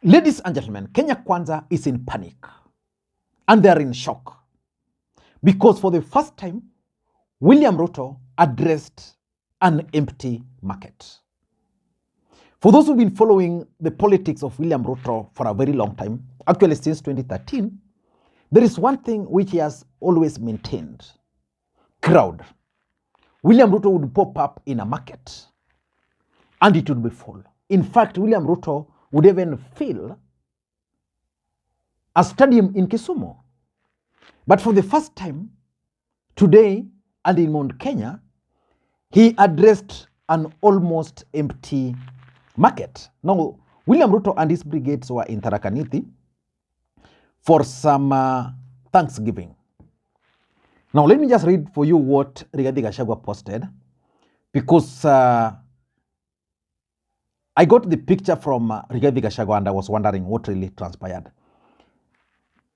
Ladies and gentlemen, Kenya Kwanza is in panic and they're in shock because for the first time, William Ruto addressed an empty market. For those who've been following the politics of William Ruto for a very long time, actually since 2013, there is one thing which he has always maintained: crowd. William Ruto would pop up in a market and it would be full. In fact, William Ruto would even fill a stadium in Kisumu. But for the first time, today and in Mount Kenya, he addressed an almost empty market. Now, William Ruto and his brigades were in Tharaka Nithi for some Thanksgiving. Now, let me just read for you what Rigathi Gachagua posted, because I got the picture from Rigathi Gachagua and I was wondering what really transpired.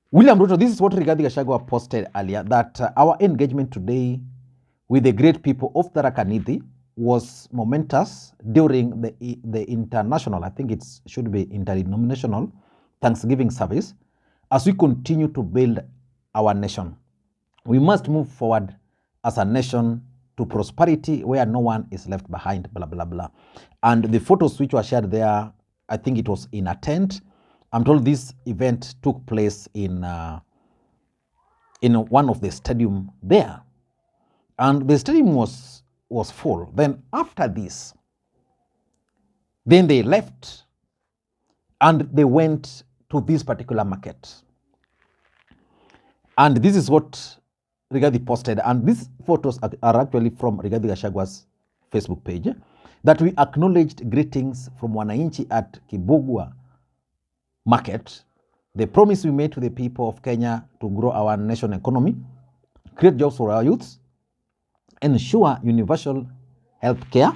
William Ruto, this is what Rigathi Gachagua posted earlier, that our engagement today with the great people of Tharaka Nithi was momentous during the international, I think it should be interdenominational Thanksgiving service, as we continue to build our nation. We must move forward as a nation to prosperity where no one is left behind, blah, blah, blah. And the photos which were shared there, I think it was in a tent. I'm told this event took place in one of the stadium there. And the stadium was full. Then after this, then they left and they went to this particular market. And this is what Rigathi posted, and these photos are actually from Rigathi Gachagua's Facebook page, that we acknowledged greetings from Wananchi at Kibugua Market, the promise we made to the people of Kenya to grow our nation economy, create jobs for our youths, ensure universal health care,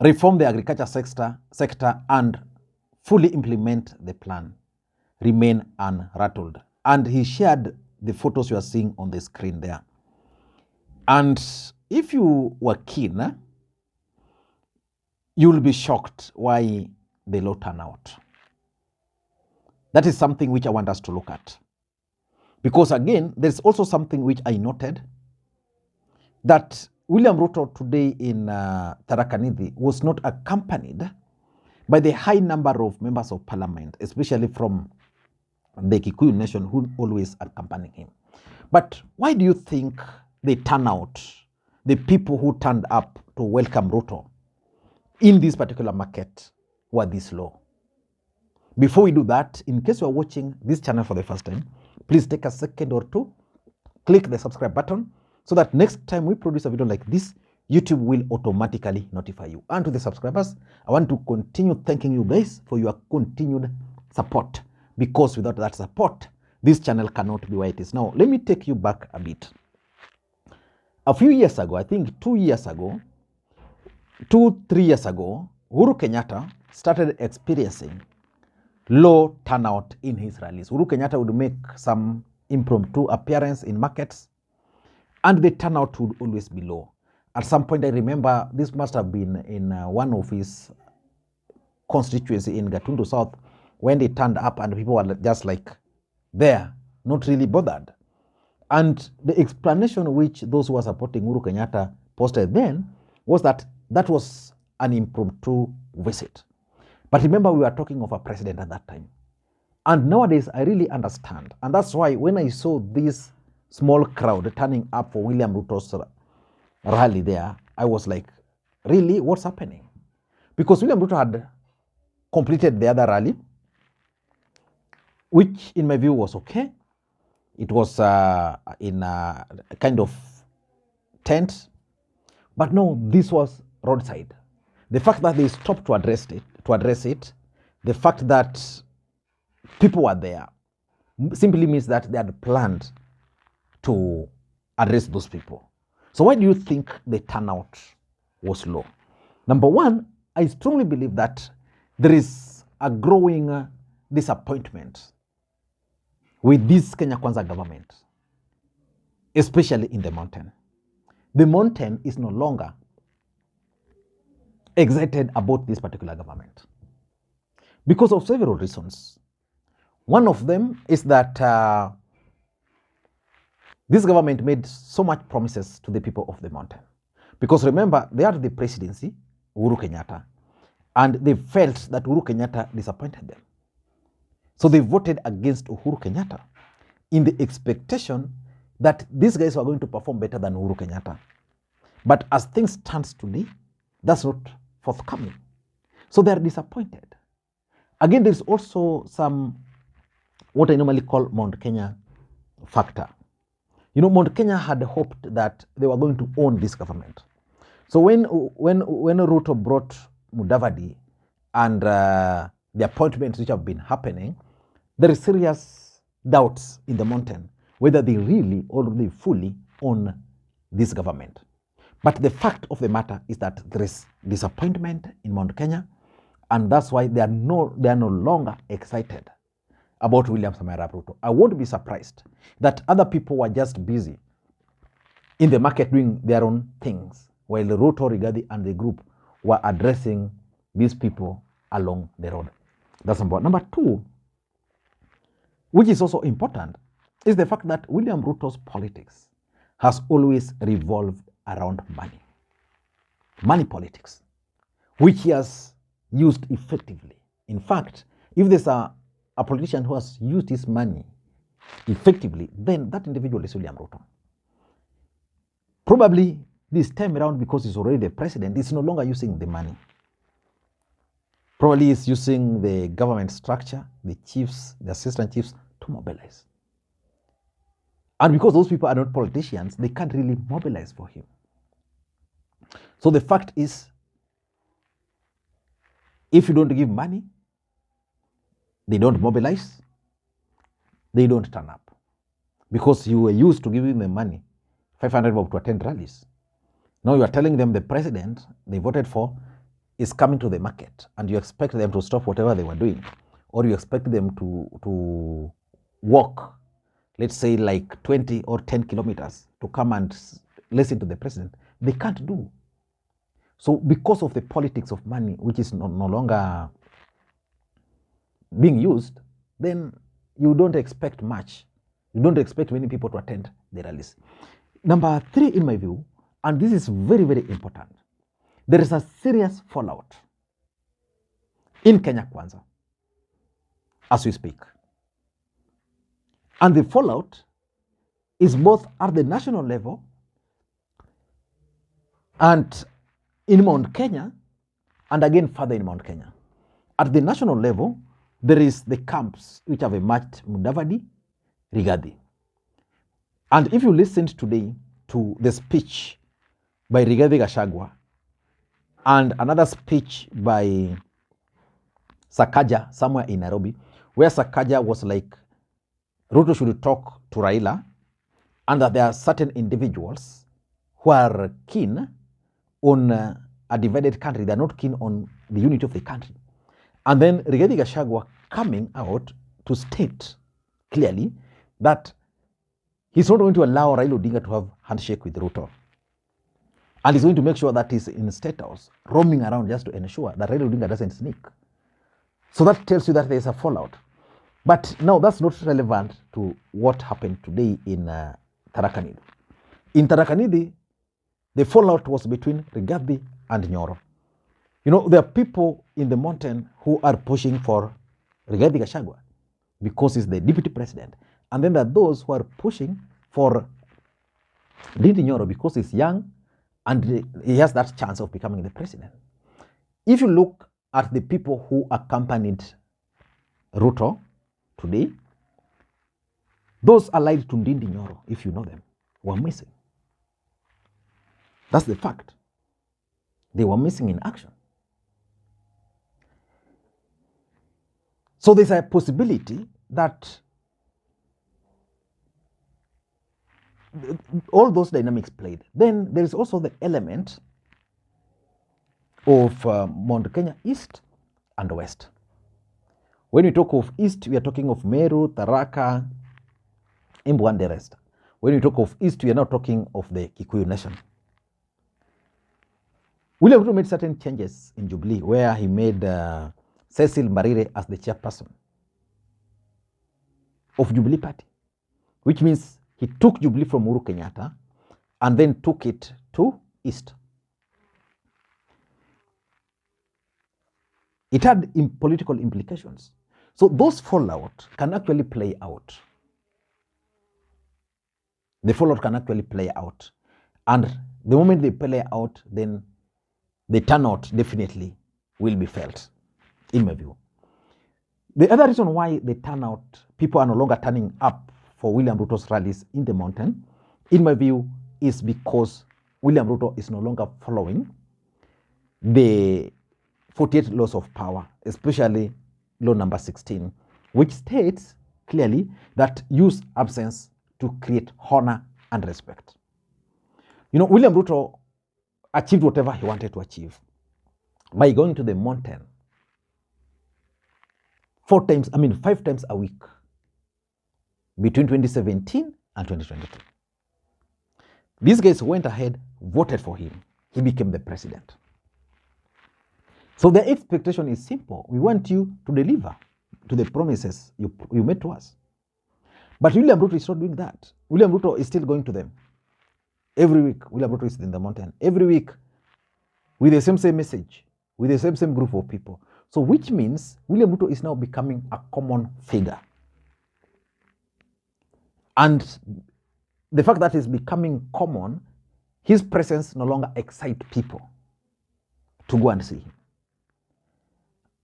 reform the agriculture sector, and fully implement the plan, remain unrattled. And he shared the photos you are seeing on the screen there. And if you were keen, you will be shocked why the low turnout. That is something which I want us to look at. Because again, there's also something which I noted, that William Ruto today in Tharaka Nithi was not accompanied by the high number of members of parliament, especially from the Kikuyu nation, who always accompany him. But why do you think the turnout, the people who turned up to welcome Ruto in this particular market, were this low? Before we do that, in case you are watching this channel for the first time, please take a second or two, click the subscribe button, so that next time we produce a video like this, YouTube will automatically notify you. And to the subscribers, I want to continue thanking you guys for your continued support, because without that support, this channel cannot be where it is now. Let me take you back a bit. A few years ago, I think 3 years ago, Uhuru Kenyatta started experiencing low turnout in his rallies. Uhuru Kenyatta would make some impromptu appearance in markets, and the turnout would always be low. At some point, I remember this must have been in one of his constituency in Gatundu South, when they turned up and people were just like there, not really bothered. And the explanation which those who were supporting Uhuru Kenyatta posted then was that that was an impromptu visit. But remember, we were talking of a president at that time. And nowadays, I really understand. And that's why when I saw this small crowd turning up for William Ruto's rally there, I was like, really, what's happening? Because William Ruto had completed the other rally, which in my view was okay. It was in a kind of tent. But no, this was roadside. The fact that they stopped to address it, the fact that people were there, simply means that they had planned to address those people. So why do you think the turnout was low? Number one, I strongly believe that there is a growing disappointment with this Kenya Kwanza government, especially in the mountain. The mountain is no longer excited about this particular government. because of several reasons. One of them is that this government made so much promises to the people of the mountain. Because remember, they had the presidency, Uhuru Kenyatta, and they felt that Uhuru Kenyatta disappointed them. So they voted against Uhuru Kenyatta in the expectation that these guys were going to perform better than Uhuru Kenyatta. But as things stand today, that's not forthcoming. So they are disappointed. Again, there's also some, what I normally call Mount Kenya factor. You know, Mount Kenya had hoped that they were going to own this government. So when Ruto brought Mudavadi and the appointments which have been happening, there is serious doubts in the mountain whether they really or they fully own this government. But the fact of the matter is that there is disappointment in Mount Kenya, and that's why they are no longer excited about William Samoei Arap Ruto. I won't be surprised that other people were just busy in the market doing their own things, while Ruto, Rigathi, and the group were addressing these people along the road. That's number one. Number two, which is also important, is the fact that William Ruto's politics has always revolved around money. Money politics, which he has used effectively. In fact, if there's a politician who has used his money effectively, then that individual is William Ruto. Probably this time around, because he's already the president, he's no longer using the money. Probably he's using the government structure, the chiefs, the assistant chiefs, to mobilize. And because those people are not politicians, they can't really mobilize for him. So the fact is, if you don't give money, they don't mobilize, they don't turn up. Because you were used to giving them money, 500 bob to attend rallies. Now you are telling them the president they voted for is coming to the market, and you expect them to stop whatever they were doing, or you expect them to walk, let's say like 20 or 10 kilometers to come and listen to the president. They can't do. So because of the politics of money, which is no longer being used, then you don't expect much. You don't expect many people to attend the rallies. Number three, in my view, and this is very, very important, there is a serious fallout in Kenya Kwanza as we speak. And the fallout is both at the national level and in Mount Kenya, and again further in Mount Kenya. At the national level, there is the camps which have emerged, Mudavadi, Rigathi. And if you listened today to the speech by Rigathi Gachagua and another speech by Sakaja somewhere in Nairobi, where Sakaja was like, Ruto should talk to Raila, and that there are certain individuals who are keen on a divided country. They're not keen on the unity of the country. And then Rigathi Gachagua coming out to state clearly that he's not going to allow Raila Odinga to have handshake with Ruto. And he's going to make sure that he's in State House, roaming around just to ensure that Raila Odinga doesn't sneak. So that tells you that there's a fallout. But now that's not relevant to what happened today in Tharaka Nithi. In Tharaka Nithi, the fallout was between Rigathi and Nyoro. You know, there are people in the mountain who are pushing for Rigathi Gachagua because he's the deputy president. And then there are those who are pushing for Ndindi Nyoro because he's young and he has that chance of becoming the president. If you look at the people who accompanied Ruto today, those allied to Ndindi Nyoro, if you know them, were missing. That's the fact. They were missing in action. So there's a possibility that all those dynamics played. Then there is also the element of Mount Kenya East and West. When we talk of East, we are talking of Meru, Tharaka, Embu, and the rest. When we talk of East, we are now talking of the Kikuyu nation. William Ruto made certain changes in Jubilee, where he made Cecil Mbarire as the chairperson of Jubilee Party, which means he took Jubilee from Uhuru Kenyatta and then took it to East. It had political implications. So those fallout can actually play out. The fallout can actually play out. And the moment they play out, then the turnout definitely will be felt, in my view. The other reason why the turnout, people are no longer turning up for William Ruto's rallies in the mountain, in my view, is because William Ruto is no longer following the 48 laws of power, especially law number 16, which states clearly that use absence to create honor and respect. You know, William Ruto achieved whatever he wanted to achieve by going to the mountain 5 times a week between 2017 and 2022. These guys went ahead, voted for him. He became the president. So the expectation is simple. We want you to deliver to the promises you made to us. But William Ruto is not doing that. William Ruto is still going to them. Every week, William Ruto is in the mountain. Every week, with the same message, with the same group of people. So which means William Ruto is now becoming a common figure. And the fact that he's becoming common, his presence no longer excites people to go and see him.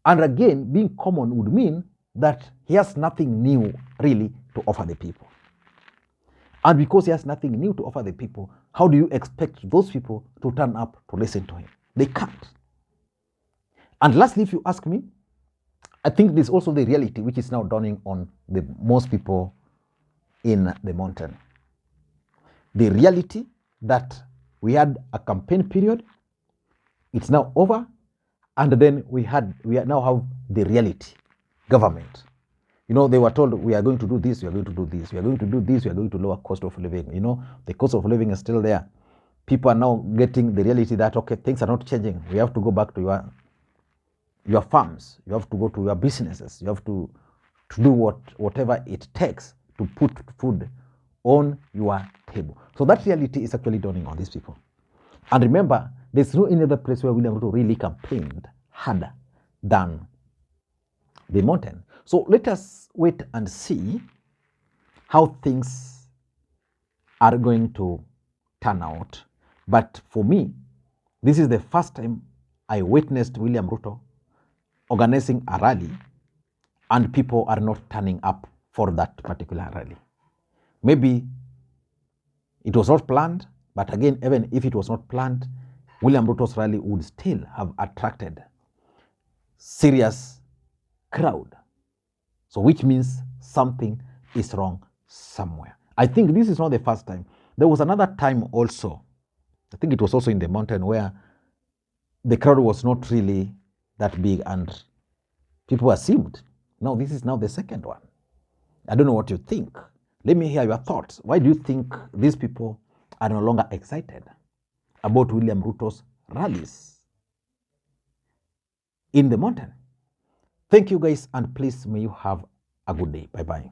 And again, being common would mean that he has nothing new really to offer the people. And because he has nothing new to offer the people, how do you expect those people to turn up to listen to him? They can't. And lastly, if you ask me, I think there's also the reality which is now dawning on the most people in the mountain. The reality that we had a campaign period, it's now over, and then we now have the reality, government. You know, they were told we are going to do this, we are going to do this, we are going to do this, we are going to lower cost of living. You know, the cost of living is still there. People are now getting the reality that, okay, things are not changing. We have to go back to your farms. You have to go to your businesses. You have to do whatever it takes to put food on your table. So that reality is actually dawning on these people. And remember, there's no any other place where William Ruto really campaigned harder than the mountain. So let us wait and see how things are going to turn out. But for me, this is the first time I witnessed William Ruto organizing a rally and people are not turning up for that particular rally. Maybe it was not planned, but again, even if it was not planned, William Ruto's rally would still have attracted serious crowd. So which means something is wrong somewhere. I think this is not the first time. There was another time also, I think it was also in the mountain, where the crowd was not really that big and people assumed. Now this is now the second one. I don't know what you think. Let me hear your thoughts. Why do you think these people are no longer excited about William Ruto's rallies in the mountain? Thank you guys, and please may you have a good day. Bye-bye.